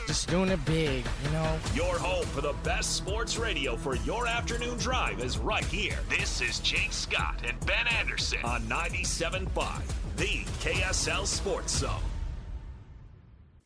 just doing it big, you know? Your home for the best sports radio for your afternoon drive is right here. This is Jake Scott and Ben Anderson on 97.5, the KSL Sports Zone.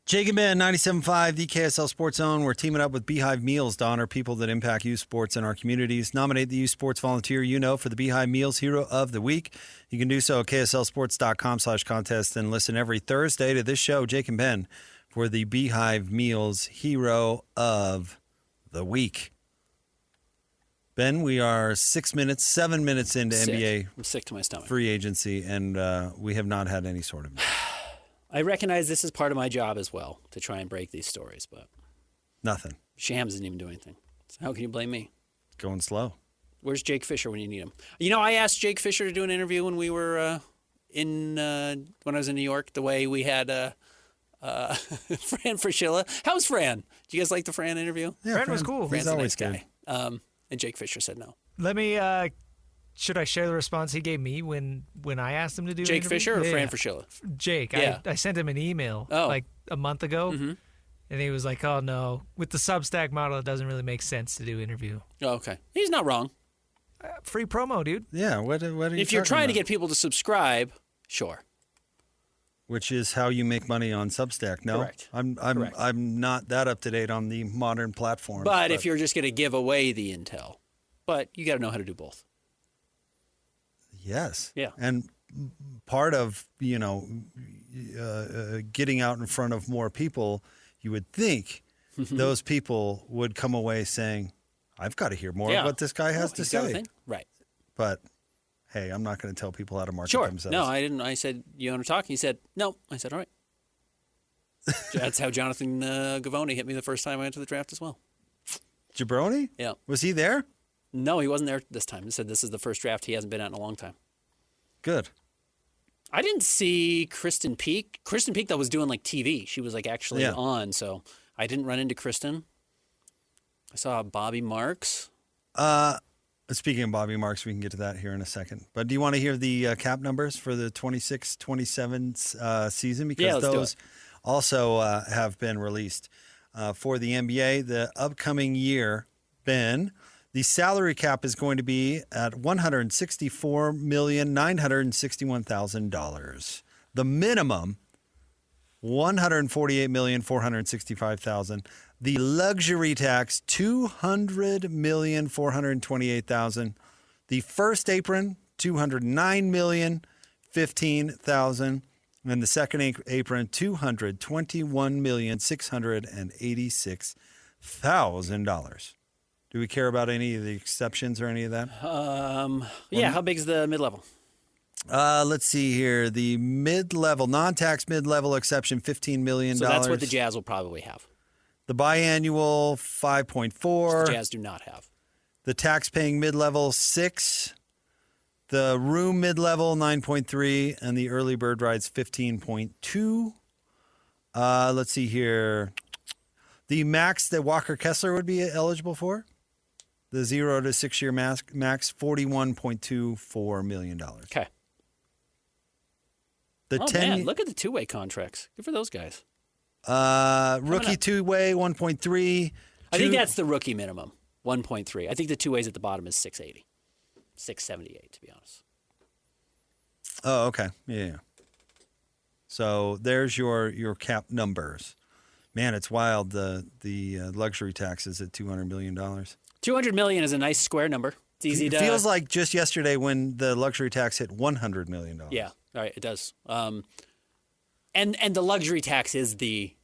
Jake and Ben, 97.5, the KSL Sports Zone. We're teaming up with Beehive Meals to honor people that impact youth sports in our communities. Nominate the youth sports volunteer you know for the Beehive Meals Hero of the Week. You can do so at kslsports.com/contest and listen every Thursday to this show, Jake and Ben, for the Beehive Meals Hero of the Week. Ben, we are 7 minutes into NBA I'm sick to my stomach. free agency, and we have not had any sort of news. I recognize this is part of my job as well, to try and break these stories, but Nothing. Shams didn't even do anything. So how can you blame me? Going slow. Where's Jake Fisher when you need him? You know, I asked Jake Fisher to do an interview when we were when I was in New York, the way we had Fran Fraschilla. How's Fran? Do you guys like the Fran interview? Yeah, Fran was cool. Fran's He's a always nice guy. And Jake Fisher said no. Let me, should I share the response he gave me when I asked him to do Jake an interview? Fisher or Yeah. Fran Fraschilla? Jake. Yeah. I sent him an email Oh. like a month ago, Mm-hmm. and he was like, oh, no. With the Substack model, it doesn't really make sense to do interview. Oh, okay. He's not wrong. Free promo, dude. Yeah, what are you If you're talking trying to about? get people to subscribe, sure. Which is how you make money on Substack. No, Correct. I'm not that up to date on the modern platform. But if you're just going to give away the intel, but you got to know how to do both. yes, Yeah. and part of getting out in front of more people, you would think those people would come away saying, "I've got to hear more of what this guy has to he's got a say." thing. Right. But hey, I'm not going to tell people how to market Sure. themselves. No, I didn't. I said, you want to talk? He said, no. I said, all right. That's how Jonathan Gavoni hit me the first time I went to the draft as well. Jabroni? Yeah. Was he there? No, he wasn't there this time. He said this is the first draft he hasn't been at in a long time. Good. I didn't see Kristen Peak. Kristen Peak, though, was doing like TV. She was like actually Yeah. on, so I didn't run into Kristen. I saw Bobby Marks. Speaking of Bobby Marks, we can get to that here in a second. But do you want to hear the cap numbers for the 26-27 season? Because let's do those it. also have been released for the NBA. The upcoming year, Ben, the salary cap is going to be at $164,961,000. The minimum, $148,465,000. The luxury tax, $200,428,000. The first apron, $209,015,000. And the second apron, $221,686,000. Do we care about any of the exceptions or any of that? Yeah, how big is the mid-level? Let's see here. The mid-level, non-tax mid-level exception, $15 million. So that's what the Jazz will probably have. The biannual, 5.4. The Jazz do not have. The tax-paying mid-level, 6. The room mid-level, 9.3. And the early bird rides, 15.2. Let's see here. The max that Walker Kessler would be eligible for, the 0 to 6 year max, $41.24 million. Okay. The Man, look at the two-way contracts. Good for those guys. Rookie two-way, 1.3. I think that's the rookie minimum, 1.3. I think the two ways at the bottom is 680, 678 to be honest. Oh, okay. Yeah. So there's your cap numbers. Man, it's wild. The luxury tax is at $200 million. $200 million is a nice square number. It's easy It to. feels like just yesterday when the luxury tax hit $100 million. Yeah, all right, it does. And the luxury tax is the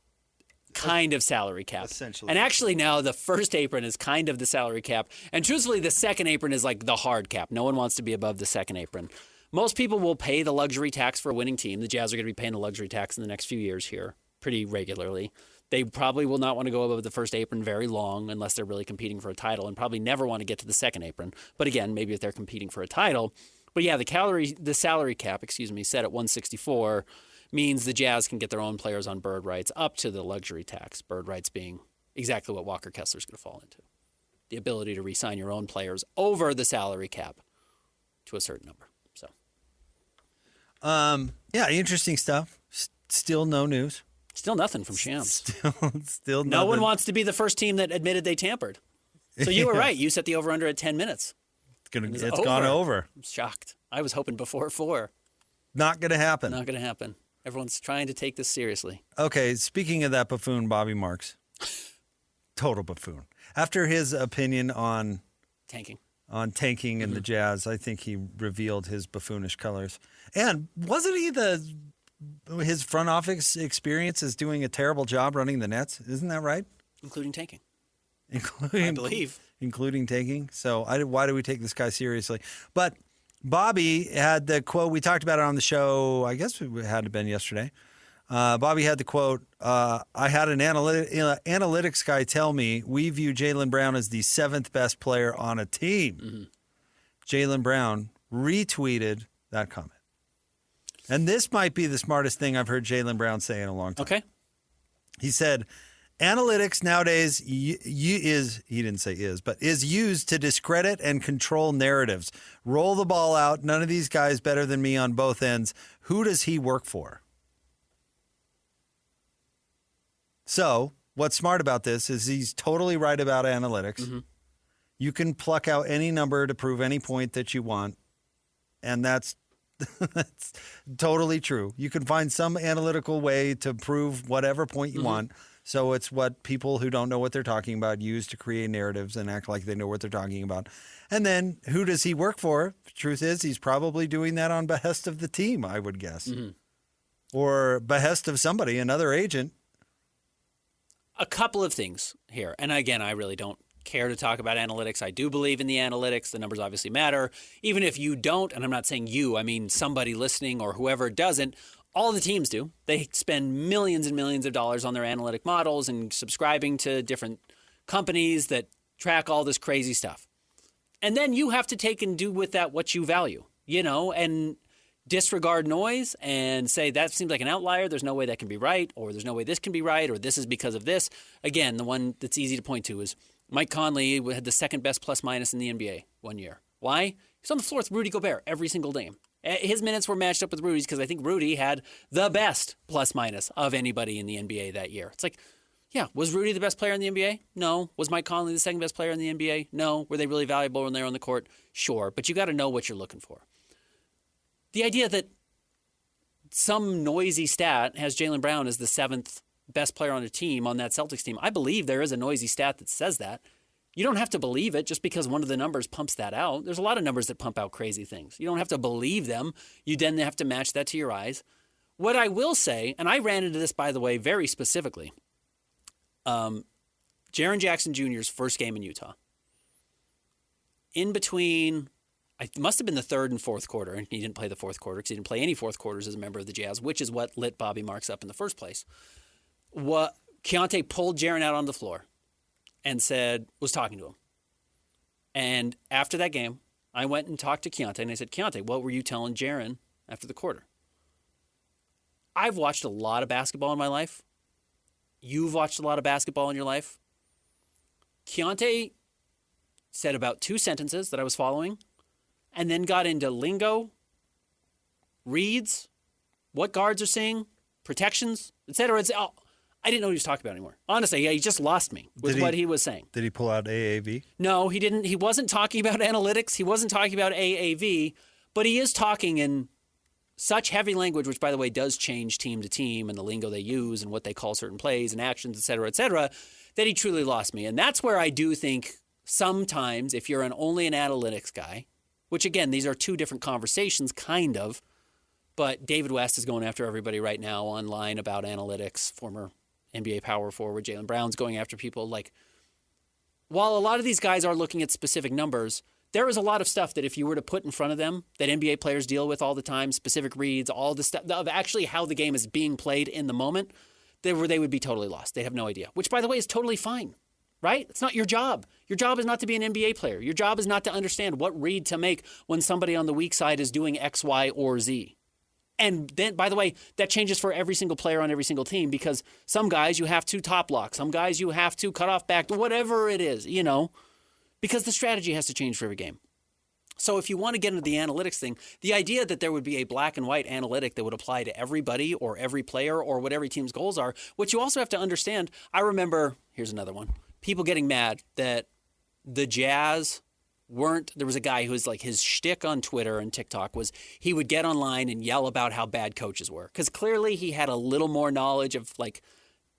kind of salary cap. Essentially. And actually now the first apron is kind of the salary cap. And truthfully, the second apron is like the hard cap. No one wants to be above the second apron. Most people will pay the luxury tax for a winning team. The Jazz are going to be paying the luxury tax in the next few years here pretty regularly. They probably will not want to go above the first apron very long unless they're really competing for a title, and probably never want to get to the second apron. But again, maybe if they're competing for a title. But yeah, the salary cap, set at 164 means the Jazz can get their own players on bird rights up to the luxury tax. Bird rights being exactly what Walker Kessler is going to fall into. The ability to re-sign your own players over the salary cap to a certain number. So, Yeah, interesting stuff. Still no news. Still nothing from Shams. Still No one nothing. wants to be the first team that admitted they tampered. So you were right. You set the over-under at 10 minutes. It's over. gone over. I'm shocked. I was hoping before 4. Not going to happen. Not going to happen. Everyone's trying to take this seriously. Okay, speaking of that buffoon, Bobby Marks. Total buffoon. After his opinion on Tanking. tanking and the Jazz, I think he revealed his buffoonish colors. And wasn't he his front office experience is doing a terrible job running the Nets? Isn't that right? Including tanking. I believe. Including tanking. So why do we take this guy seriously? But Bobby had the quote. We talked about it on the show. I guess it had to been yesterday. Bobby had the quote. I had an analytics guy tell me we view Jaylen Brown as the 7th best player on a team. Jaylen Brown retweeted that comment. And this might be the smartest thing I've heard Jaylen Brown say in a long time. Okay. He said, analytics nowadays he didn't say is used to discredit and control narratives. Roll the ball out. None of these guys better than me on both ends. Who does he work for? So what's smart about this is he's totally right about analytics. You can pluck out any number to prove any point that you want. And that's totally true. You can find some analytical way to prove whatever point you want. So it's what people who don't know what they're talking about use to create narratives and act like they know what they're talking about. And then who does he work for? The truth is he's probably doing that on behest of the team, I would guess. Or behest of somebody, another agent. A couple of things here. And again, I really don't care to talk about analytics. I do believe in the analytics. The numbers obviously matter. Even if you don't, and I'm not saying you, I mean somebody listening or whoever doesn't, all the teams do. They spend millions and millions of dollars on their analytic models and subscribing to different companies that track all this crazy stuff. And then you have to take and do with that what you value, and disregard noise and say that seems like an outlier. There's no way that can be right, or there's no way this can be right, or this is because of this. Again, the one that's easy to point to is Mike Conley had the second best plus minus in the NBA one year. Why? He's on the floor with Rudy Gobert every single game. His minutes were matched up with Rudy's because I think Rudy had the best plus minus of anybody in the NBA that year. It's like, yeah, was Rudy the best player in the NBA? No. Was Mike Conley the second best player in the NBA? No. Were they really valuable when they were on the court? Sure. But you got to know what you're looking for. The idea that some noisy stat has Jaylen Brown as the 7th best player on a team on that Celtics team, I believe there is a noisy stat that says that. You don't have to believe it just because one of the numbers pumps that out. There's a lot of numbers that pump out crazy things. You don't have to believe them. You then have to match that to your eyes. What I will say, and I ran into this, by the way, very specifically, Jaren Jackson Jr.'s first game in Utah. In between, it must have been the third and fourth quarter, and he didn't play the fourth quarter because he didn't play any fourth quarters as a member of the Jazz, which is what lit Bobby Marks up in the first place. Keontae pulled Jaren out on the floor and was talking to him. And after that game, I went and talked to Keontae, and I said, Keontae, what were you telling Jaren after the quarter? I've watched a lot of basketball in my life. You've watched a lot of basketball in your life. Keontae said about 2 sentences that I was following, and then got into lingo, reads, what guards are seeing, protections, etc. I didn't know what he was talking about anymore. Honestly, yeah, he just lost me with what he was saying. Did he pull out AAV? No, he didn't. He wasn't talking about analytics. He wasn't talking about AAV, but he is talking in such heavy language, which, by the way, does change team to team and the lingo they use and what they call certain plays and actions, et cetera, that he truly lost me. And that's where I do think sometimes if you're only an analytics guy, which, again, these are 2 different conversations, kind of, but David West is going after everybody right now online about analytics, former NBA power forward. Jaylen Brown's going after people. Like, while a lot of these guys are looking at specific numbers, there is a lot of stuff that if you were to put in front of them that NBA players deal with all the time, specific reads, all the stuff of actually how the game is being played in the moment, they would be totally lost. They have no idea, which, by the way, is totally fine, right? It's not your job. Your job is not to be an NBA player. Your job is not to understand what read to make when somebody on the weak side is doing X, Y, or Z. And then, by the way, that changes for every single player on every single team because some guys you have to top block, some guys you have to cut off back, whatever it is, because the strategy has to change for every game. So if you want to get into the analytics thing, the idea that there would be a black and white analytic that would apply to everybody or every player or what every team's goals are, what you also have to understand, I remember, here's another one, people getting mad that the Jazz there was a guy who was like, his shtick on Twitter and TikTok was he would get online and yell about how bad coaches were. Because clearly he had a little more knowledge of like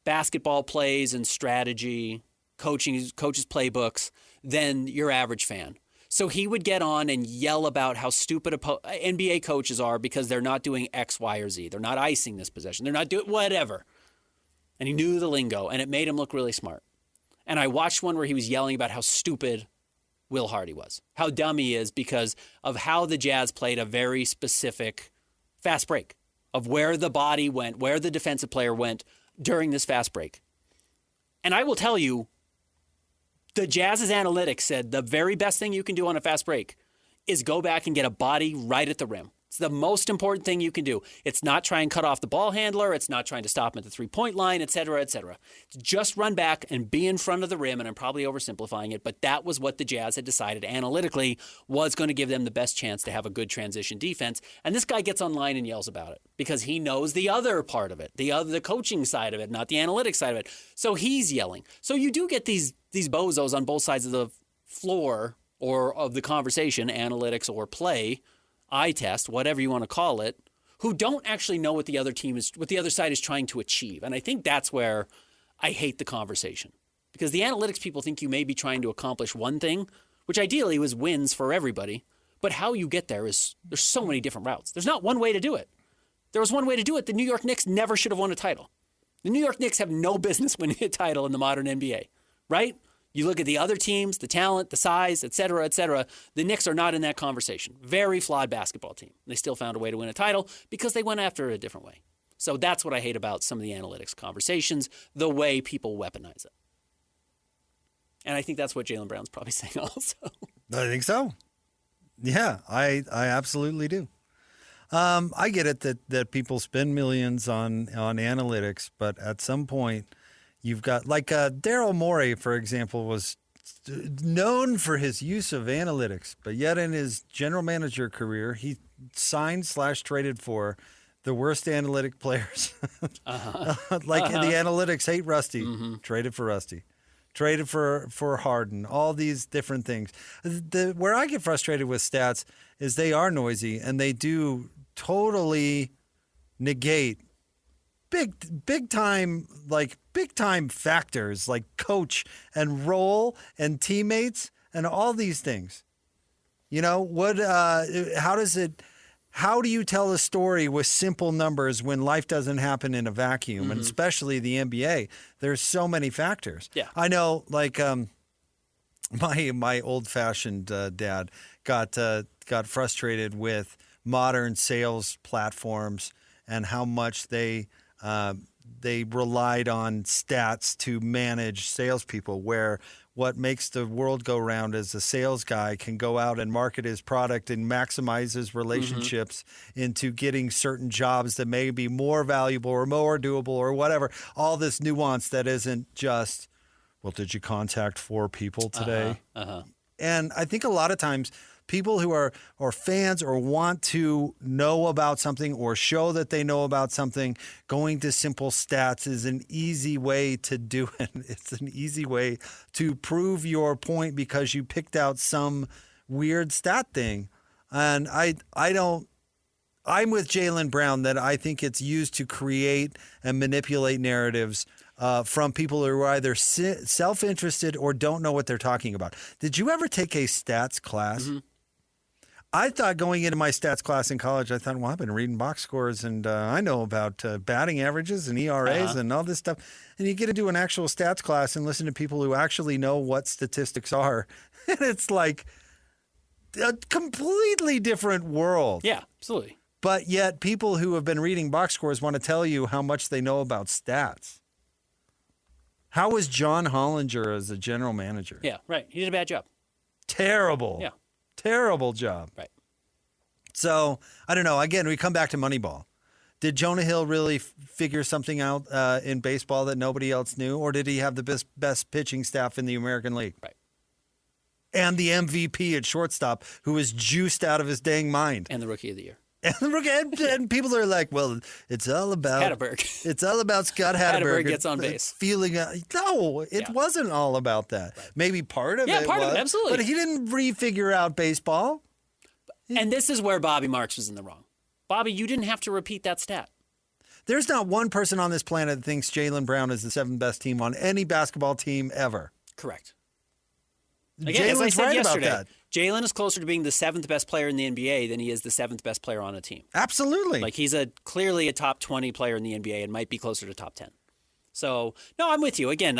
basketball plays and strategy, coaches' playbooks than your average fan. So he would get on and yell about how stupid NBA coaches are because they're not doing X, Y, or Z. They're not icing this possession. They're not doing whatever. And he knew the lingo, and it made him look really smart. And I watched one where he was yelling about how stupid Will Hardy was, how dumb he is because of how the Jazz played a very specific fast break of where the body went, where the defensive player went during this fast break. And I will tell you, the Jazz's analytics said the very best thing you can do on a fast break is go back and get a body right at the rim. It's the most important thing you can do. It's not try and cut off the ball handler. It's not trying to stop him at the three-point line, et cetera, et cetera. Just run back and be in front of the rim, and I'm probably oversimplifying it, but that was what the Jazz had decided analytically was going to give them the best chance to have a good transition defense. And this guy gets online and yells about it because he knows the other part of it, the coaching side of it, not the analytics side of it. So he's yelling. So you do get these bozos on both sides of the floor or of the conversation, analytics or play, eye test, whatever you want to call it, who don't actually know what the other side is trying to achieve. And I think that's where I hate the conversation. Because the analytics people think you may be trying to accomplish one thing, which ideally was wins for everybody. But how you get there there's so many different routes. There's not one way to do it. There was one way to do it. The New York Knicks never should have won a title. The New York Knicks have no business winning a title in the modern NBA, right? You look at the other teams, the talent, the size, et cetera, et cetera. The Knicks are not in that conversation. Very flawed basketball team. They still found a way to win a title because they went after it a different way. So that's what I hate about some of the analytics conversations, the way people weaponize it. And I think that's what Jaylen Brown's probably saying also. I think so. Yeah, I absolutely do. I get it that people spend millions on analytics, but at some point, you've got, like Daryl Morey, for example, was known for his use of analytics, but yet in his general manager career, he signed/traded for the worst analytic players. The analytics hate Rusty, traded for Rusty. Traded for Harden, all these different things. Where I get frustrated with stats is they are noisy, and they do totally negate big time factors like coach and role and teammates and all these things. You know, how do you tell a story with simple numbers when life doesn't happen in a vacuum? And especially the NBA, there's so many factors. Yeah. I know, like my old-fashioned dad got frustrated with modern sales platforms and how much they relied on stats to manage salespeople, where what makes the world go round is a sales guy can go out and market his product and maximize his relationships into getting certain jobs that may be more valuable or more doable or whatever. All this nuance that isn't just, well, did you contact 4 people today? And I think a lot of times people who are fans or want to know about something or show that they know about something, going to simple stats is an easy way to do it. It's an easy way to prove your point because you picked out some weird stat thing. And I'm with Jaylen Brown that I think it's used to create and manipulate narratives from people who are either self-interested or don't know what they're talking about. Did you ever take a stats class? I thought going into my stats class in college, I thought, well, I've been reading box scores and I know about batting averages and ERAs and all this stuff. And you get into an actual stats class and listen to people who actually know what statistics are. And it's like a completely different world. Yeah, absolutely. But yet people who have been reading box scores want to tell you how much they know about stats. How was John Hollinger as a general manager? Yeah, right. He did a bad job. Terrible. Yeah. Terrible job. Right. So, I don't know. Again, we come back to Moneyball. Did Jonah Hill really figure something out in baseball that nobody else knew? Or did he have the best pitching staff in the American League? Right. and the MVP at shortstop, who was juiced out of his dang mind. And the Rookie of the Year. And people are like, well, it's all about Hatterberg. It's all about Scott Hatterberg. Hatterberg gets on base. No, it wasn't all about that. Right. Maybe part of it part was, of it, absolutely. but he didn't refigure out baseball. And this is where Bobby Marks was in the wrong. Bobby, you didn't have to repeat that stat. There's not one person on this planet that thinks Jaylen Brown is the 7th best team on any basketball team ever. Correct. Again, as I said right yesterday, about that. Jaylen is closer to being the 7th best player in the NBA than he is the 7th best player on a team. Absolutely. Like he's clearly a top 20 player in the NBA and might be closer to top 10. So, no, I'm with you. Again,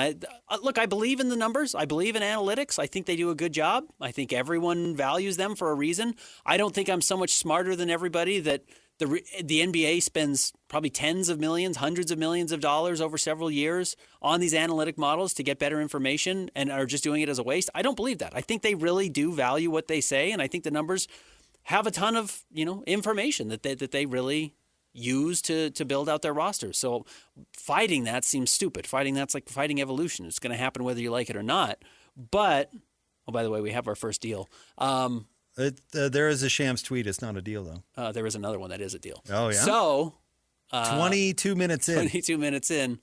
look, I believe in the numbers. I believe in analytics. I think they do a good job. I think everyone values them for a reason. I don't think I'm so much smarter than everybody that the NBA spends probably tens of millions, hundreds of millions of dollars over several years on these analytic models to get better information and are just doing it as a waste. I don't believe that. I think they really do value what they say, and I think the numbers have a ton of information that they really use to build out their rosters. So fighting that seems stupid. That's like fighting evolution. It's going to happen whether you like it or not. But, oh, by the way, we have our first deal. There is a Shams tweet. It's not a deal, though. There is another one that is a deal. Oh, yeah? So 22 minutes in. 22 minutes in.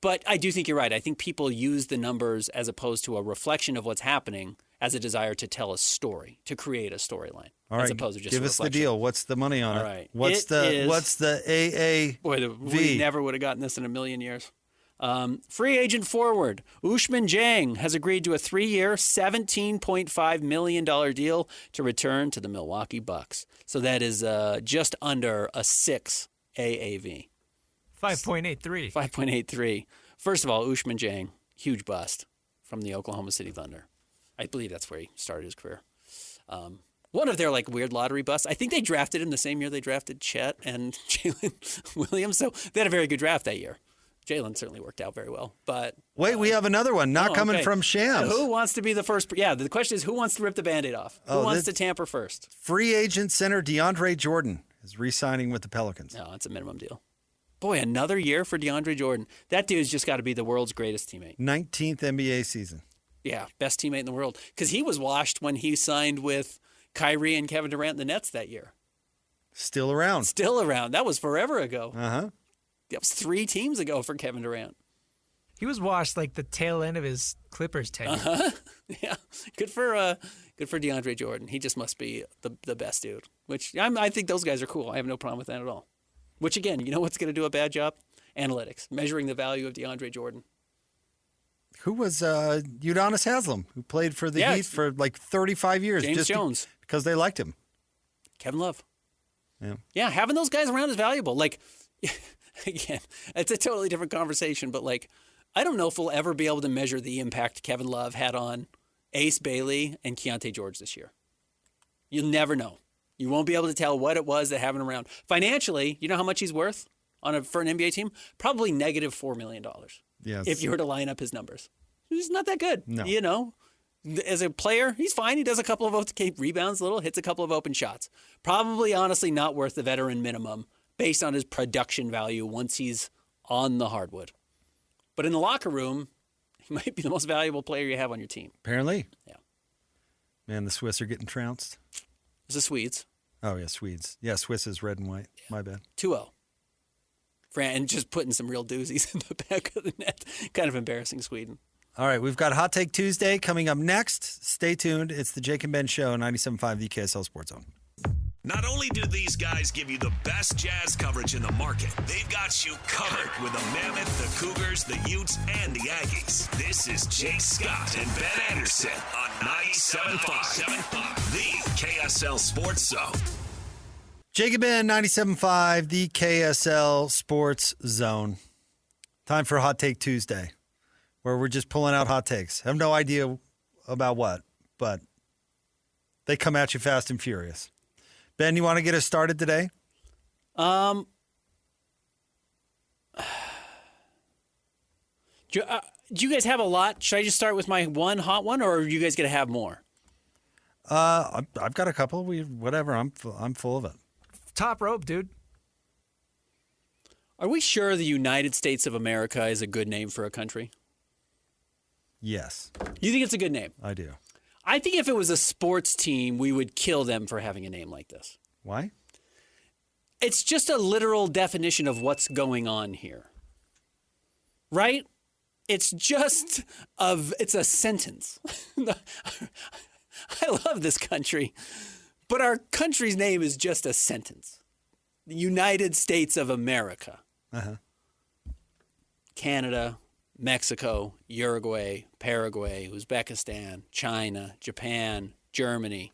But I do think you're right. I think people use the numbers as opposed to a reflection of what's happening as a desire to tell a story, to create a storyline. All right, as opposed to just give a us the reflection. deal. What's the money on All it? right. What's the AAV? Boy, we never would have gotten this in a million years. Free agent forward Ousmane Dieng has agreed to a 3-year, $17.5 million deal to return to the Milwaukee Bucks. So that is just under a 6 AAV. 5.83. 5.83. First of all, Ousmane Dieng, huge bust from the Oklahoma City Thunder. I believe that's where he started his career. One of their weird lottery busts. I think they drafted him the same year they drafted Chet and Jalen Williams. So they had a very good draft that year. Jalen certainly worked out very well. But wait, we have another one coming from Shams. Who wants to be the first? Yeah, the question is who wants to rip the Band-Aid off? Who wants to tamper first? Free agent center DeAndre Jordan is re-signing with the Pelicans. No, it's a minimum deal. Boy, another year for DeAndre Jordan. That dude's just got to be the world's greatest teammate. 19th NBA season. Yeah, best teammate in the world. Because he was washed when he signed with Kyrie and Kevin Durant in the Nets that year. Still around. Still around. That was forever ago. Uh-huh. That was 3 teams ago for Kevin Durant. He was washed like the tail end of his Clippers tenure. Uh-huh. Yeah, good for DeAndre Jordan. He just must be the best dude. Which I think those guys are cool. I have no problem with that at all. Which again, you know what's going to do a bad job? Analytics, measuring the value of DeAndre Jordan. Who was Udonis Haslem, who played for the Heat for 35 years. James Jones. Because they liked him. Kevin Love. Yeah, having those guys around is valuable. Again, it's a totally different conversation, but I don't know if we'll ever be able to measure the impact Kevin Love had on Ace Bailey and Keontae George this year. You'll never know. You won't be able to tell what it was that having him around. Financially, you know how much he's worth for an NBA team? Probably negative $4 million. Yes. If you were to line up his numbers. He's not that good. No. As a player, he's fine. He does a couple of rebounds a little, hits a couple of open shots. Probably, honestly, not worth the veteran minimum based on his production value once he's on the hardwood. But in the locker room, he might be the most valuable player you have on your team. Apparently. Yeah. Man, the Swiss are getting trounced. It's the Swedes. Oh, yeah, Swedes. Yeah, Swiss is red and white. Yeah. My bad. 2-0. And just putting some real doozies in the back of the net. Kind of embarrassing Sweden. All right, we've got Hot Take Tuesday coming up next. Stay tuned. It's the Jake and Ben Show, 97.5 the KSL Sports Zone. Not only do these guys give you the best Jazz coverage in the market, they've got you covered with the Mammoth, the Cougars, the Utes, and the Aggies. This is Jake Scott and Ben Anderson on 97.5, the KSL Sports Zone. Jake and Ben, 97.5, the KSL Sports Zone. Time for Hot Take Tuesday, where we're just pulling out hot takes. I have no idea about what, but they come at you fast and furious. Ben, you want to get us started today? Do you guys have a lot? Should I just start with my one hot one, or are you guys going to have more? I've got a couple. Whatever. I'm full of it. Top rope, dude. Are we sure the United States of America is a good name for a country? Yes. You think it's a good name? I do. I think if it was a sports team, we would kill them for having a name like this. Why? It's just a literal definition of what's going on here. Right? It's a sentence. I love this country, but our country's name is just a sentence. The United States of America. Uh-huh. Canada, Mexico, Uruguay, Paraguay, Uzbekistan, China, Japan, Germany,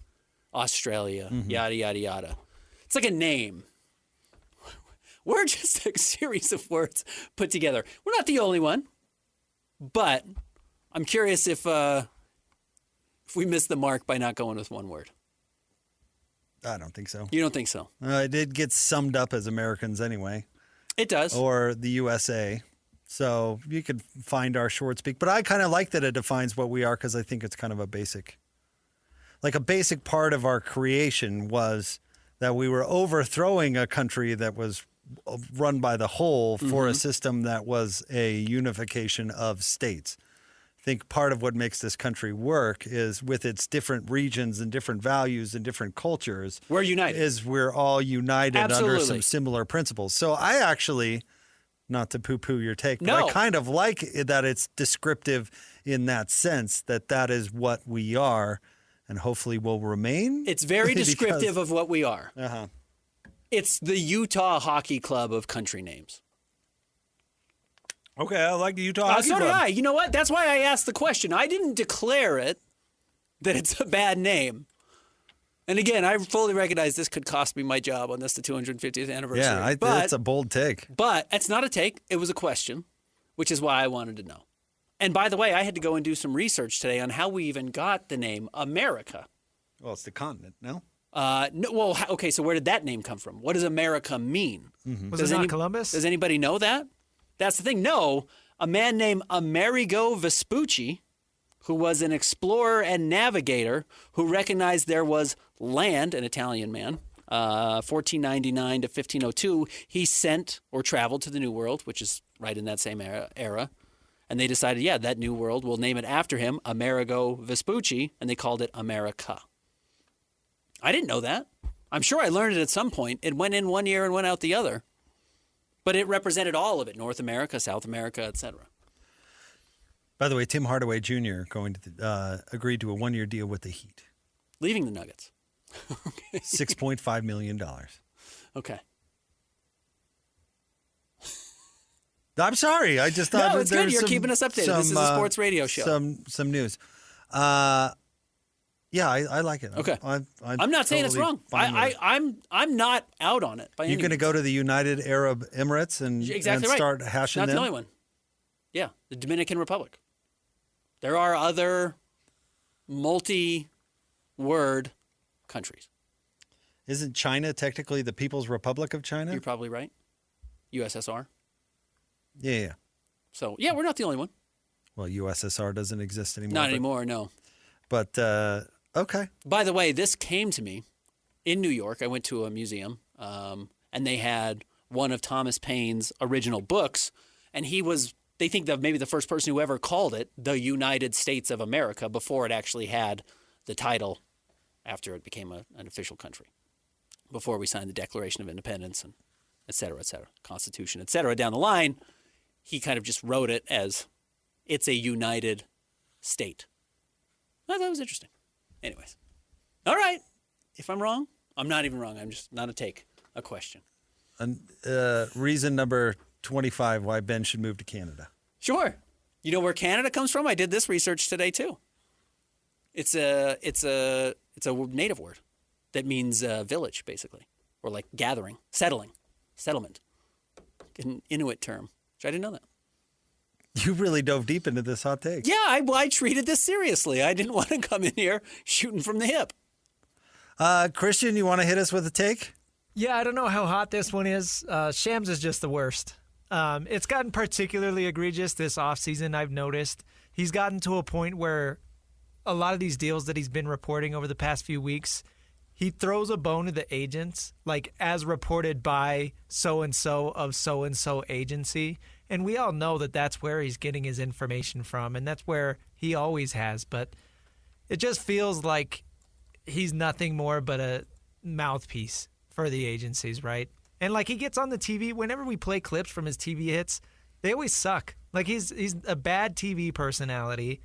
Australia, yada, yada, yada. It's like a name. We're just a series of words put together. We're not the only one, but I'm curious if we missed the mark by not going with one word. I don't think so. You don't think so? It did get summed up as Americans anyway. It does. Or the USA. So you could find our short speak. But I kind of like that it defines what we are because I think it's kind of a basic part of our creation was that we were overthrowing a country that was run by the whole for a system that was a unification of states. I think part of what makes this country work is with its different regions and different values and different cultures. We're united. We're all united Absolutely. under some similar principles. So I actually, not to poo-poo your take, No. but I kind of like that it's descriptive in that sense that is what we are and hopefully will remain. It's very descriptive of what we are. Uh-huh. It's the Utah Hockey Club of country names. Okay, I like the Utah Hockey So Club. did I. You know what? That's why I asked the question. I didn't declare it that it's a bad name. And again, I fully recognize this could cost me my job on the 250th anniversary. Yeah, that's a bold take. But it's not a take. It was a question, which is why I wanted to know. And by the way, I had to go and do some research today on how we even got the name America. Well, it's the continent, no? No, well, okay, so where did that name come from? What does America mean? Was it not Columbus? Does anybody know that? That's the thing. No, a man named Amerigo Vespucci, who was an explorer and navigator who recognized there was land, an Italian man, 1499 to 1502, he sent or traveled to the New World, which is right in that same era. And they decided, yeah, that New World, we'll name it after him, Amerigo Vespucci, and they called it America. I didn't know that. I'm sure I learned it at some point. It went in one year and went out the other. But it represented all of it, North America, South America, etc. By the way, Tim Hardaway Jr. agreed to a one-year deal with the Heat. Leaving the Nuggets. $6.5 million. Okay. I'm sorry. I just thought No, it's good. You're keeping us updated. This is a sports radio show. Some news. Yeah, I like it. Okay. I'm not saying it's totally wrong. fine with it. I'm not out on it by any You're going to means. go to the United Arab Emirates and Exactly right. start hashing Not them? the only one. Yeah, the Dominican Republic. There are other multi-word countries. Isn't China technically the People's Republic of China? You're probably right. USSR. Yeah. So, yeah, we're not the only one. Well, USSR doesn't exist anymore. Not anymore, no. But, okay. They By this came to me in New York. I went to a museum, and they had one of Thomas Paine's original books, and they think that maybe the first person who ever called it the United States of America before it actually had the title after it became an official country, before we signed the Declaration of Independence and et cetera, Constitution, et cetera. Down the line, he kind of just wrote it as it's a united state. I thought it was interesting. Anyways. All right. If I'm wrong, I'm not even wrong. I'm just not a take, a question. And, reason number 25 why Ben should move to Canada. Sure. You know where Canada comes from? I did this research today too. It's a native word that means village, basically, or like gathering, settlement, an Inuit term, which I didn't know that. You really dove deep into this hot take. Yeah, I treated this seriously. I didn't want to come in here shooting from the hip. Christian, you want to hit us with a take? Yeah, I don't know how hot this one is. Shams is just the worst. It's gotten particularly egregious this offseason, I've noticed. He's gotten to a point where a lot of these deals that he's been reporting over the past few weeks, he throws a bone to the agents, like as reported by so-and-so of so-and-so agency. And we all know that that's where he's getting his information from, and that's where he always has. But It just feels like he's nothing more but a mouthpiece for the agencies, right? And like he gets on the TV, whenever we play clips from his TV hits, they always suck. Like he's a bad TV personality.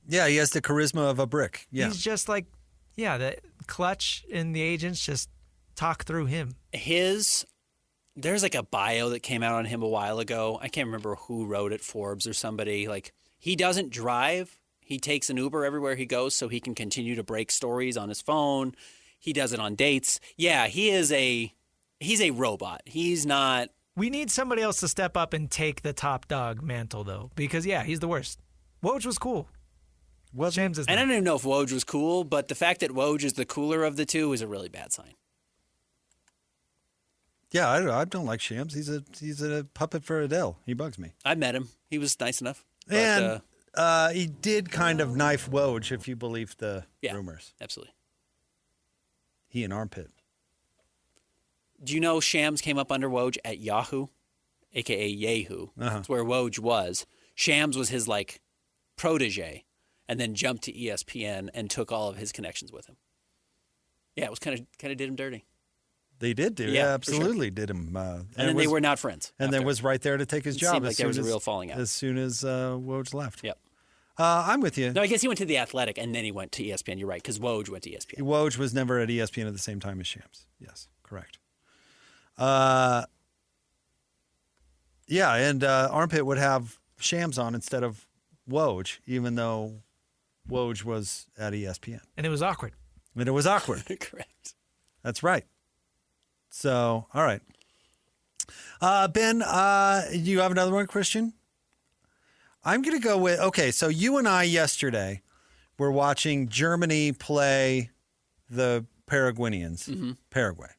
Yeah, he has the charisma of a brick. Yeah. He's just like, the Clutch and the agents just talk through him. There's like a bio that came out on him a while ago. I can't remember who wrote it, Forbes or somebody. Like, he doesn't drive. He takes an Uber everywhere he goes so he can continue to break stories on his phone. He does it on dates. Yeah, he's a robot. He's not. We need somebody else to step up and take the top dog mantle, though, because, he's the worst. Woj was cool. Shams is I don't even know if Woj was cool, but the fact that Woj is the cooler of the two is a really bad sign. Yeah, I don't like Shams. He's a puppet for Adele. He bugs me. I met him. He was nice enough. But, And he did kind of knife Woj, if you believe the rumors. Absolutely. He and Armpit. Do you know Shams came up under Woj at Yahoo, a.k.a. Yahoo? That's where Woj was. Shams was his, protege, and then jumped to ESPN and took all of his connections with him. Yeah, it was kind of did him dirty. They did do. Yeah, absolutely did him. And then they were not friends. And then was right there to take his job. Seemed like there was a real falling out. As soon as Woj left. Yep. I'm with you. No, I guess he went to The Athletic, and then he went to ESPN. You're right, because Woj went to ESPN. Woj was never at ESPN at the same time as Shams. Yes, correct. And Armpit would have Shams on instead of Woj, even though Woj was at ESPN. And it was awkward. Correct. That's right. So, all right. Ben, you have another one, Christian? I'm going to go with, okay, so you and I yesterday were watching Germany play the Paraguayans, Paraguay.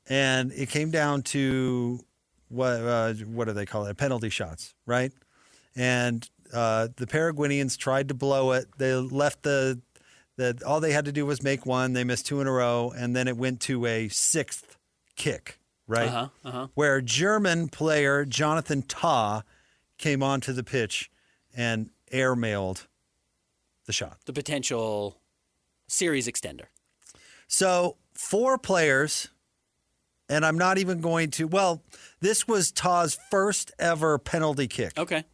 And it came down to, what do they call it? Penalty shots, right? And the Paraguayans tried to blow it. They left all they had to do was make one. They missed two in a row, and then it went to a sixth kick, right? Where German player Jonathan Tah came onto the pitch and airmailed the shot. The potential series extender. So 4 players, and I'm not even going to, this was Tah's first ever penalty kick. Okay.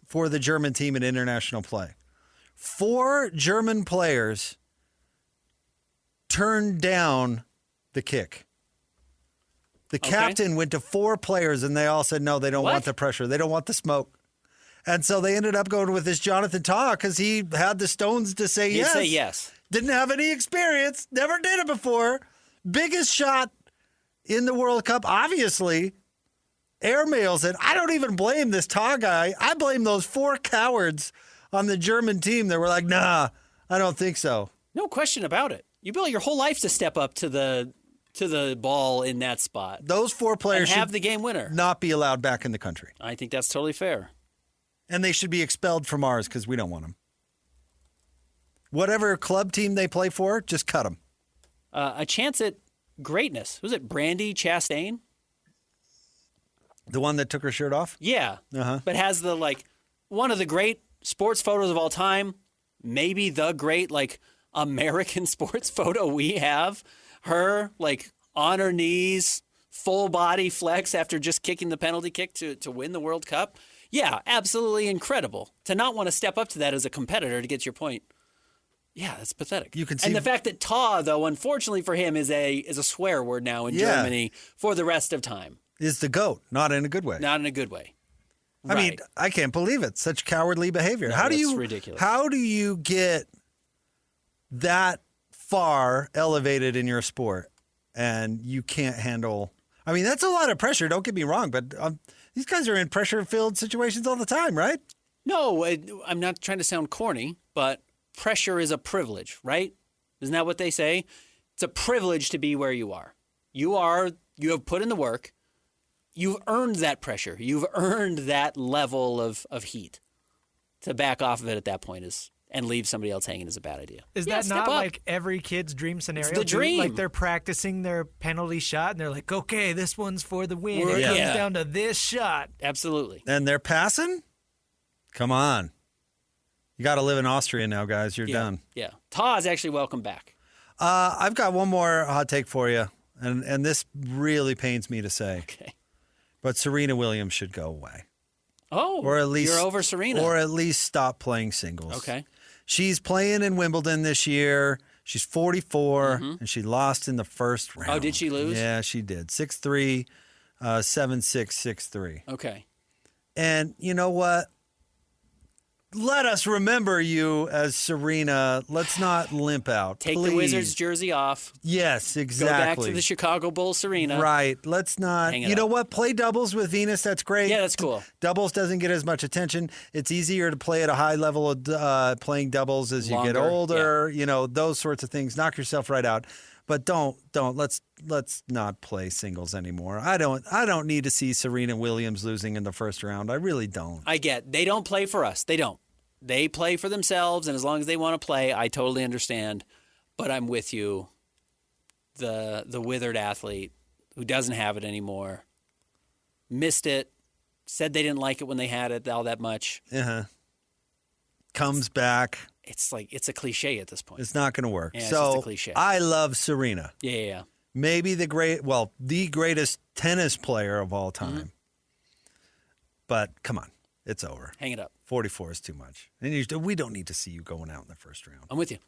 For the German team in international play. 4 German players turned down the kick. The captain went to 4 players, and they all said, no, they don't want the pressure. They don't want the smoke. And so they ended up going with this Jonathan Tah because he had the stones to say yes. He'd say yes. Didn't have any experience. Never did it before. Biggest shot in the World Cup, obviously. Airmails it. I don't even blame this Tah guy. I blame those 4 cowards on the German team that were like, nah, I don't think so. No question about it. You built your whole life to step up to the ball in that spot. Those 4 players and have should the game winner. Not be allowed back in the country. I think that's totally fair. And they should be expelled from ours because we don't want them. Whatever club team they play for, just cut them. A chance at greatness. Was it Brandy Chastain? The one that took her shirt off? Yeah. But has the, one of the great sports photos of all time, maybe the great, American sports photo we have. Her, on her knees, full body flex after just kicking the penalty kick to win the World Cup. Yeah, absolutely incredible. To not want to step up to that as a competitor, to get your point. Yeah, that's pathetic. You can see, and the fact that Tah, though, unfortunately for him, is a swear word now in Germany for the rest of time. Is the GOAT, not in a good way. Not in a good way. I mean, I can't believe it. Such cowardly behavior. No, that's ridiculous. How do you get that far elevated in your sport and you can't handle? I mean, that's a lot of pressure. Don't get me wrong, but these guys are in pressure-filled situations all the time, right? No, I'm not trying to sound corny, but pressure is a privilege, right? Isn't that what they say? It's a privilege to be where you are. You have put in the work. You've earned that pressure. You've earned that level of heat. To back off of it at that point and leave somebody else hanging is a bad idea. Is that not like every kid's dream scenario? It's the dream. Like they're practicing their penalty shot and they're like, okay, this one's for the win. It comes down to this shot. Absolutely. And they're passing? Come on. You got to live in Austria now, guys. You're done. Yeah. Taz actually welcome back. I've got one more hot take for you, and this really pains me to say. Okay. But Serena Williams should go away. Oh, Or at least you're over Serena. Or at least stop playing singles. Okay. She's playing in Wimbledon this year. She's 44, and she lost in the first round. Oh, did she lose? Yeah, she did. 6-3, 7-6, 6-3. Okay. And you know what? Let us remember you as Serena. Let's not limp out. Take please. the Wizards jersey off. Yes, Go exactly. back to the Chicago Bulls Serena. Right. Let's not. Hang it You know up. what? Play doubles with Venus. That's great. Yeah, that's cool. Doubles doesn't get as much attention. It's easier to play at a high level of playing doubles as you get Longer, older. You know, those sorts of things. Knock yourself right out. But don't. Let's not play singles anymore. I don't need to see Serena Williams losing in the first round. I really don't. They don't play for us. They don't. They play for themselves, and as long as they want to play, I totally understand. But I'm with you. The withered athlete who doesn't have it anymore, missed it, said they didn't like it when they had it all that much. Comes back. It's like it's a cliche at this point. It's not going to work. Yeah, it's so just a cliche. I love Serena. Yeah. Maybe the greatest tennis player of all time. But come on, it's over. Hang it up. 44 is too much. And we don't need to see you going out in the first round. I'm with you.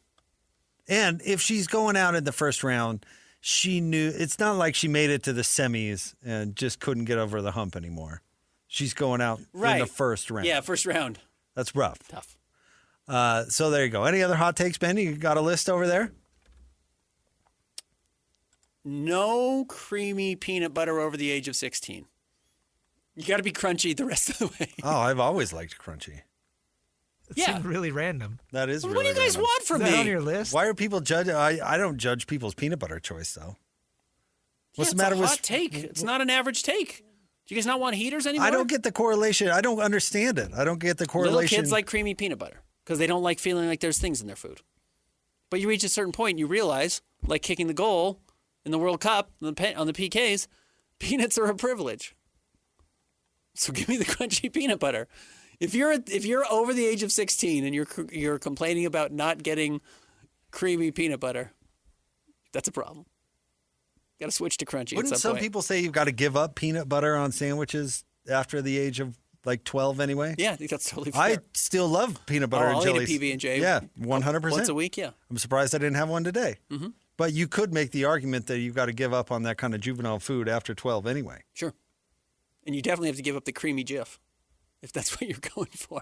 And if she's going out in the first round, she knew it's not like she made it to the semis and just couldn't get over the hump anymore. She's going out in the first round. Yeah, first round. That's rough. Tough. So there you go. Any other hot takes, Ben? You got a list over there? No creamy peanut butter over the age of 16. You got to be crunchy the rest of the way. Oh, I've always liked crunchy. It Yeah. seemed really random. That is What really do you guys random. want from Is that me? on your list? Why are people judging? I don't judge people's peanut butter choice, though. What's the matter it's a with hot take? It's not an average take. Do you guys not want heaters anymore? I don't get the correlation. I don't understand it. I don't get the correlation. Little kids like creamy peanut butter because they don't like feeling like there's things in their food. But you reach a certain point and you realize, like kicking the goal in the World Cup on the PKs, peanuts are a privilege. So give me the crunchy peanut butter. If you're over the age of 16 and you're complaining about not getting creamy peanut butter, that's a problem. Got to switch to crunchy. Wouldn't at some point. people say you've got to give up peanut butter on sandwiches after the age of like 12 anyway? Yeah, I think that's totally fair. I still love peanut butter and I'll jellies. eat a PB&J. Yeah, 100%. Once a week, yeah. I'm surprised I didn't have one today. Mm-hmm. But you could make the argument that you've got to give up on that kind of juvenile food after 12 anyway. Sure. And you definitely have to give up the creamy Jif if that's what you're going for.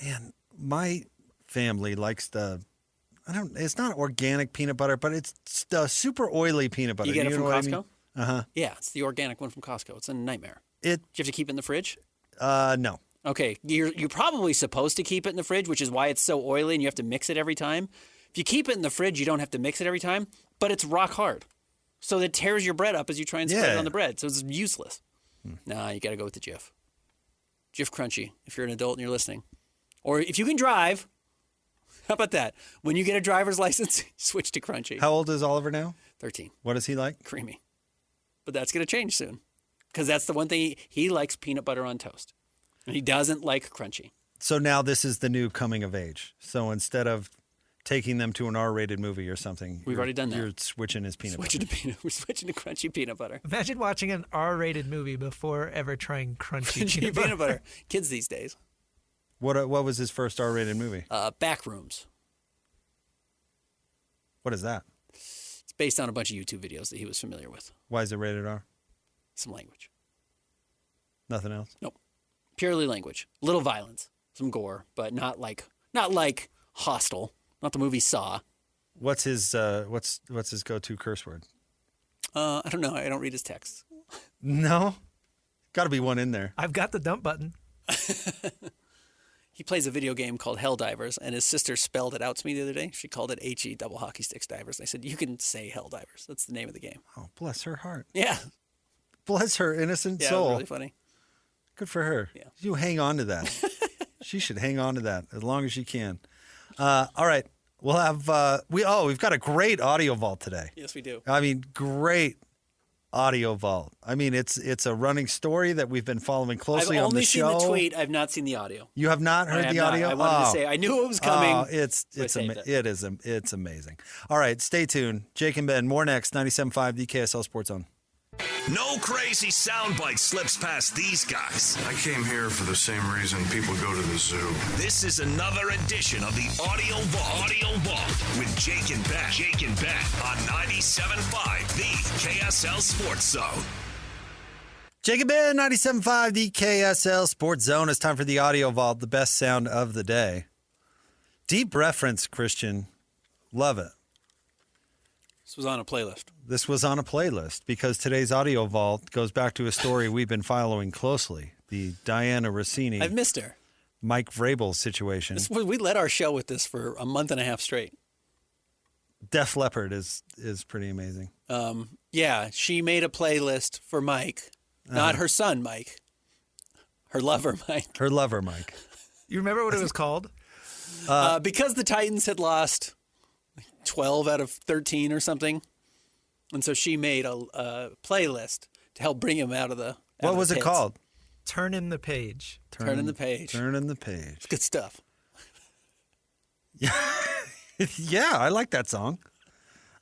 Man, my family likes it's not organic peanut butter, but it's the super oily peanut butter. You get it from know what I Costco? mean? Uh-huh. Yeah, it's the organic one from Costco. It's a nightmare. Do you have to keep it in the fridge? No. Okay, you're probably supposed to keep it in the fridge, which is why it's so oily and you have to mix it every time. If you keep it in the fridge, you don't have to mix it every time, but it's rock hard. So it tears your bread up as you try and spread it on the bread. So it's useless. Nah, you got to go with the Jif. Jif Crunchy, if you're an adult and you're listening. Or if you can drive, how about that? When you get a driver's license, switch to Crunchy. How old is Oliver now? 13. What is he like? Creamy. But that's going to change soon. Because that's the one thing he likes peanut butter on toast. And he doesn't like crunchy. So now this is the new coming of age. So instead of taking them to an R-rated movie or something, We've already done that. You're switching his peanut butter. We're switching to crunchy peanut butter. Imagine watching an R-rated movie before ever trying crunchy Crunchy peanut butter. Kids these days. What was his first R-rated movie? Backrooms. What is that? It's based on a bunch of YouTube videos that he was familiar with. Why is it rated R? Some language. Nothing else? Nope. Purely language. Little violence. Some gore, but not like Hostel. Not the movie Saw. What's his go-to curse word? I don't know. I don't read his texts. No? Got to be one in there. I've got the dump button. He plays a video game called Helldivers, and his sister spelled it out to me the other day. She called it HE double hockey sticks divers. And I said, you can say Helldivers. That's the name of the game. Oh, bless her heart. Yeah. Bless her innocent Yeah, soul. really funny. Good for her. Yeah. You hang on to that. She should hang on to that as long as she can. All right. We'll have we've got a great audio vault today. Yes, we do. I mean, great Audio Vault. I mean, it's a running story that we've been following closely I've on the only seen show. the tweet. I've not seen the audio. You have not heard the audio? I wanted to say I knew it was coming. Oh, it's amazing. All right, stay tuned. Jake and Ben, more next. 97.5, the KSL Sports Zone. No crazy soundbite slips past these guys. I came here for the same reason people go to the zoo. This is another edition of the Audio Vault with Jake and Ben. On 97.5, the KSL Sports Zone. Jake and Ben, 97.5, the KSL Sports Zone. It's time for the Audio Vault, the best sound of the day. Deep reference, Christian. Love it. This was on a playlist. This was on a playlist because today's Audio Vault goes back to a story we've been following closely. The Dianna Russinni, I've missed her. Mike Vrabel situation. We led our show with this for a month and a half straight. Def Leppard is pretty amazing. Yeah, she made a playlist for Mike, not her son, Mike. Her lover, Mike. Her lover, Mike. You remember what it was called? Because the Titans had lost 12 out of 13 or something. And so she made a playlist to help bring him out of the What was it called? Turnin' the Page. Turnin' the Page. Turnin' the Page. It's good stuff. Yeah, I like that song.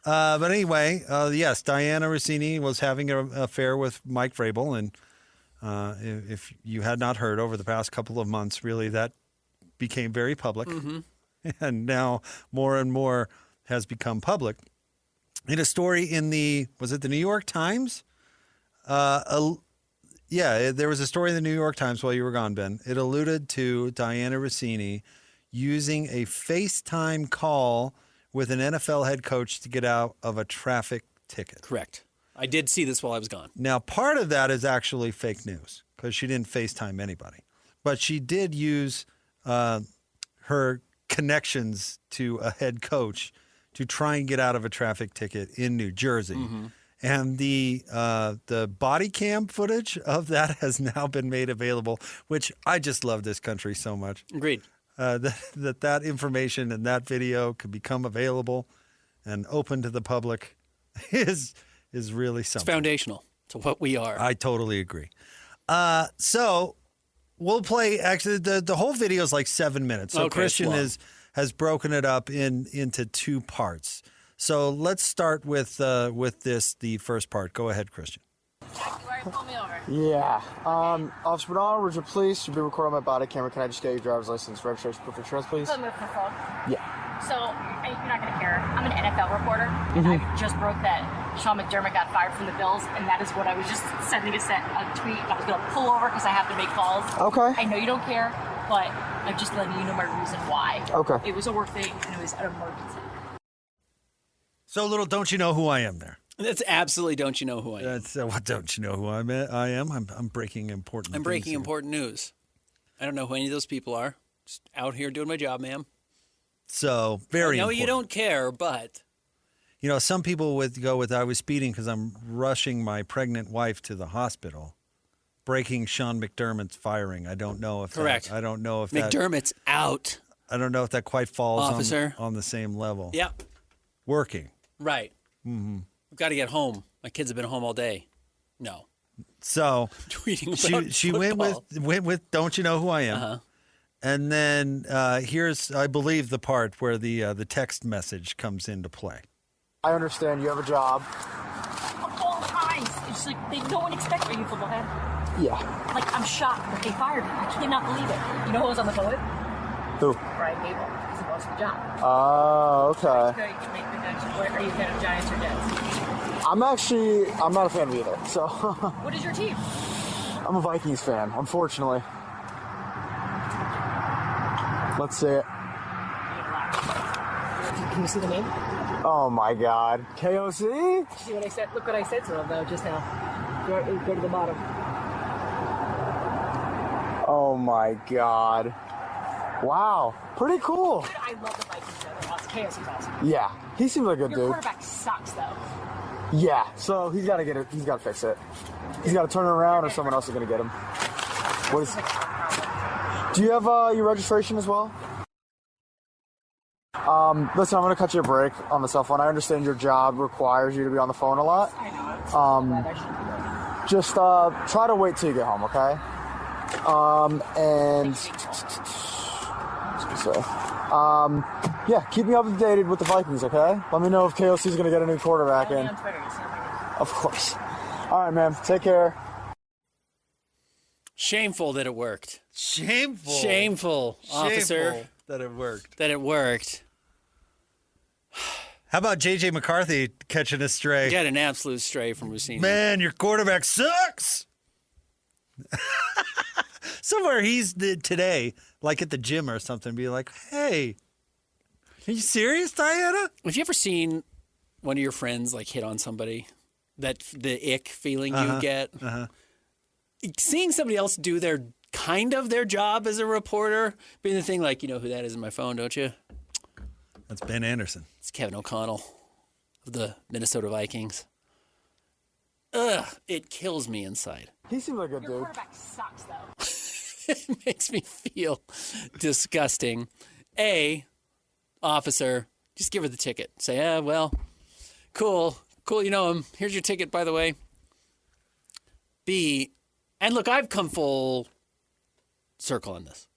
But anyway, yes, Dianna Russinni was having an affair with Mike Vrabel. And if you had not heard over the past couple of months, really that became very public. Mm-hmm. And now more and more has become public. In a story in was it the New York Times? Yeah, there was a story in the New York Times while you were gone, Ben. It alluded to Dianna Russinni using a FaceTime call with an NFL head coach to get out of a traffic ticket. Correct. I did see this while I was gone. Now, part of that is actually fake news because she didn't FaceTime anybody. But she did use her connections to a head coach to try and get out of a traffic ticket in New Jersey. Mm-hmm. And the body cam footage of that has now been made available, which I just love this country so much. Agreed. That information and that video could become available and open to the public is really something. It's foundational to what we are. I totally agree. So we'll play, actually, the whole video is like 7 minutes. So okay, Christian has broken it up into two parts. So let's start with the first part. Go ahead, Christian. Pull me over. Yeah. Officer Bernard, would you please be recording my body camera? Can I just get your driver's license, registration, proof of insurance, please? Put me for phone. Yeah. So, you're not going to care. I'm an NFL reporter, and I just broke that Sean McDermott got fired from the Bills, and that is what I was just sending a tweet. I was going to pull over because I have to make calls. Okay. I know you don't care, but I'm just letting you know my reason why. Okay. It was a work thing, and it was an emergency. So little don't you know who I am there. That's absolutely don't you know who I am. That's what don't you know who I am. I'm breaking important I'm breaking here. important news. I don't know who any of those people are. Just out here doing my job, ma'am. So very I know important. you don't care, but You know, some people would go with I was speeding because I'm rushing my pregnant wife to the hospital. Breaking Sean McDermott's firing. I don't know if correct. I don't know if McDermott's out. I don't know if that quite falls Officer. on the same level. Yep. Working. Right. Mm-hmm. We've got to get home. My kids have been home all day. No. So Tweeting about she went with don't you know who I am? Uh-huh. And then here's I believe the part where the text message comes into play. I understand you have a job. Of all times, it's like no one expects. Are you football head? Yeah. Like, I'm shocked that they fired me. I cannot believe it. You know who was on the phone with? Who? Brian Gable, because he lost the job. Oh, okay. Great to make the connection. Are you a fan of Giants or Jets? I'm not a fan of either. So What is your team? I'm a Vikings fan, unfortunately. Let's see it. Can you see the name? Oh my God. KOC? See what I said? Look what I said to him, though, just now. Go to the bottom. Oh my God. Wow. Pretty cool. I love the Vikings, though. They're awesome. KOC's awesome. Yeah. He seems like a good Your dude. quarterback sucks, though. Yeah. So he's got to get it. He's got to fix it. He's got to turn it around or someone else is going to get him. What is? Do you have your registration as well? Listen, I'm going to cut you a break on the cell phone. I understand your job requires you to be on the phone a lot. I know. Just try to wait till you get home, okay? Yeah, keep me updated with the Vikings, okay? Let me know if KOC is going to get a new quarterback in. Of course. All right, man. Take care. Shameful that it worked. Shameful, Officer. that it worked. That it worked. How about J.J. McCarthy catching a stray? Got an absolute stray from Russinni. Man, your quarterback sucks. Somewhere he's today, like at the gym or something, be like, hey, are you serious, Dianna? Have you ever seen one of your friends like hit on somebody? That the ick feeling you get? Seeing somebody else do their job as a reporter, being the thing like, you know who that is in my phone, don't you? That's Ben Anderson. It's Kevin O'Connell of the Minnesota Vikings. Ugh, it kills me inside. He seems like a good Your dude. quarterback sucks, though. It makes me feel disgusting. A, officer, just give her the ticket. Say, well, cool, you know him. Here's your ticket, by the way. B, and look, I've come full circle on this.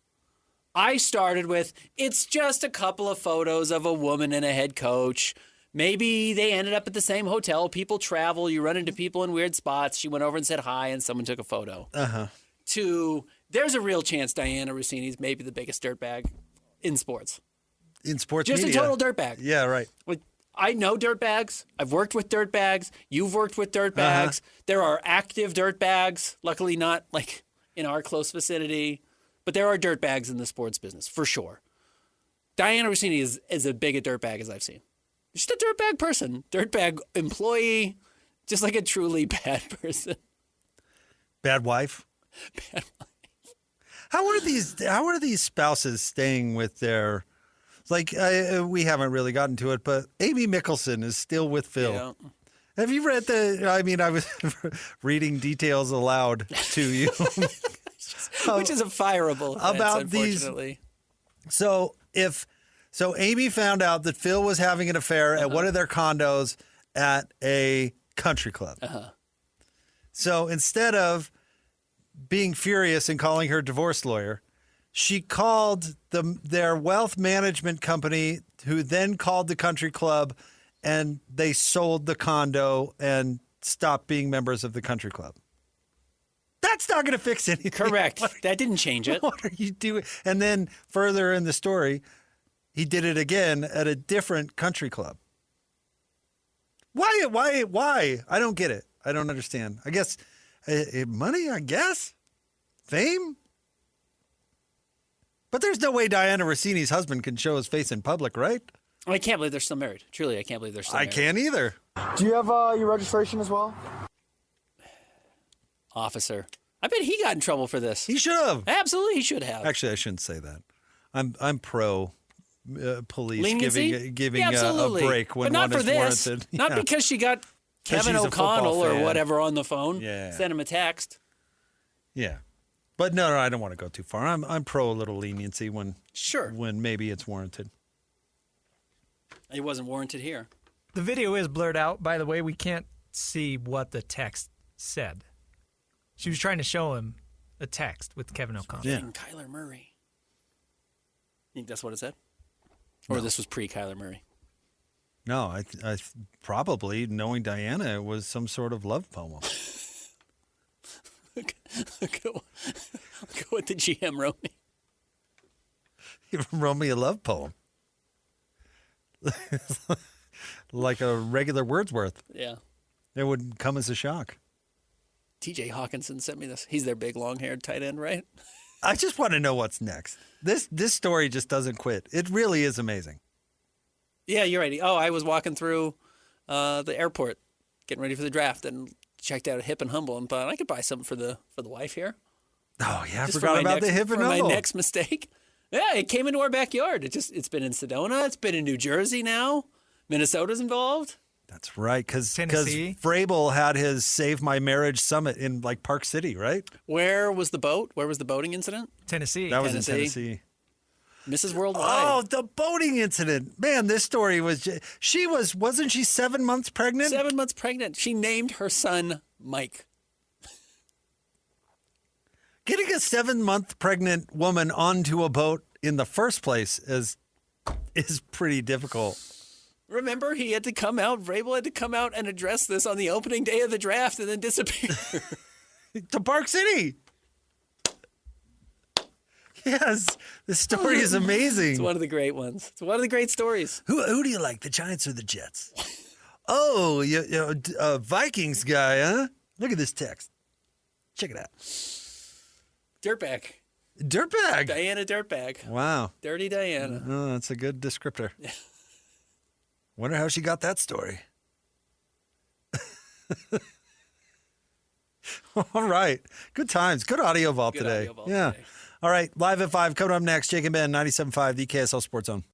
I started with, it's just a couple of photos of a woman and a head coach. Maybe they ended up at the same hotel. People travel. You run into people in weird spots. She went over and said hi, and someone took a photo. To, there's a real chance Dianna Russinni is maybe the biggest dirtbag in sports. In sports Just media. a total dirtbag. Yeah, right. Like, I know dirtbags. I've worked with dirtbags. You've worked with dirtbags. There are active dirtbags. Luckily not like in our close vicinity. But there are dirtbags in the sports business, for sure. Dianna Russinni is as big a dirtbag as I've seen. Just a dirtbag person. Dirtbag employee. Just like a truly bad person. Bad wife. Bad wife. How are these spouses staying with their, like, we haven't really gotten to it, but Amy Mickelson is still with Phil. Yeah. Have you read I was reading details aloud to you. Which is a fireable offense, about unfortunately. So Amy found out that Phil was having an affair at one of their condos at a country club. So instead of being furious and calling her divorce lawyer, she called their wealth management company, who then called the country club, and they sold the condo and stopped being members of the country club. That's not going to fix anything. Correct. That didn't change it. What are you doing? And then further in the story, he did it again at a different country club. Why? I don't get it. I don't understand. I guess money, I guess. Fame. But there's no way Dianna Russinni's husband can show his face in public, right? I can't believe they're still married. Truly, I can't believe they're still married. I can't either. Do you have your registration as well? Officer. I bet he got in trouble for this. He should have. Absolutely, he should have. Actually, I shouldn't say that. I'm pro police Leniency? giving Yeah, a break when but not one for is this. warranted. Not Yeah. because she got Kevin she's a O'Connell football or fan. whatever on the phone. Yeah. Send him a text. Yeah. But no, I don't want to go too far. I'm pro a little leniency when maybe it's warranted. It wasn't warranted here. The video is blurred out. By the way, we can't see what the text said. She was trying to show him a text with Kevin O'Connell. Yeah. And Kyler Murray. You think that's what it said? Or this was pre-Kyler Murray? No, I probably, knowing Dianna, it was some sort of love poem. Look at what the GM wrote me. He wrote me a love poem. Like a regular Wordsworth. Yeah. It would come as a shock. TJ Hawkinson sent me this. He's their big long-haired tight end, right? I just want to know what's next. This story just doesn't quit. It really is amazing. Yeah, you're right. Oh, I was walking through the airport, getting ready for the draft, and checked out a Hip and Humble, and thought I could buy something for the wife here. Oh yeah, I Just forgot for my about the Hip and Humble. My next mistake. Yeah, it came into our backyard. It's been in Sedona. It's been in New Jersey now. Minnesota's involved. That's right, because Tennessee. Vrabel had his Save My Marriage Summit in like Park City, right? Where was the boat? Where was the boating incident? Tennessee. That was in Tennessee. Tennessee. Mrs. Worldwide. Oh, the boating incident. Man, this story was wasn't she 7 months pregnant? 7 months pregnant. She named her son Mike. Getting a 7-month pregnant woman onto a boat in the first place is pretty difficult. Remember, he had to come out, Vrabel had to come out and address this on the opening day of the draft and then disappear. To Park City. Yes, this story is amazing. It's one of the great ones. It's one of the great stories. Who do you like, the Giants or the Jets? Oh, Vikings guy, huh? Look at this text. Check it out. Dirtbag. Dirtbag. Dianna Dirtbag. Wow. Dirty Diana. Oh, that's a good descriptor. Wonder how she got that story. All right. Good times. Good audio vault Good today. audio vault yeah. today. All right. Live at 5. Coming up next, Jake and Ben, 97.5, the KSL Sports Zone.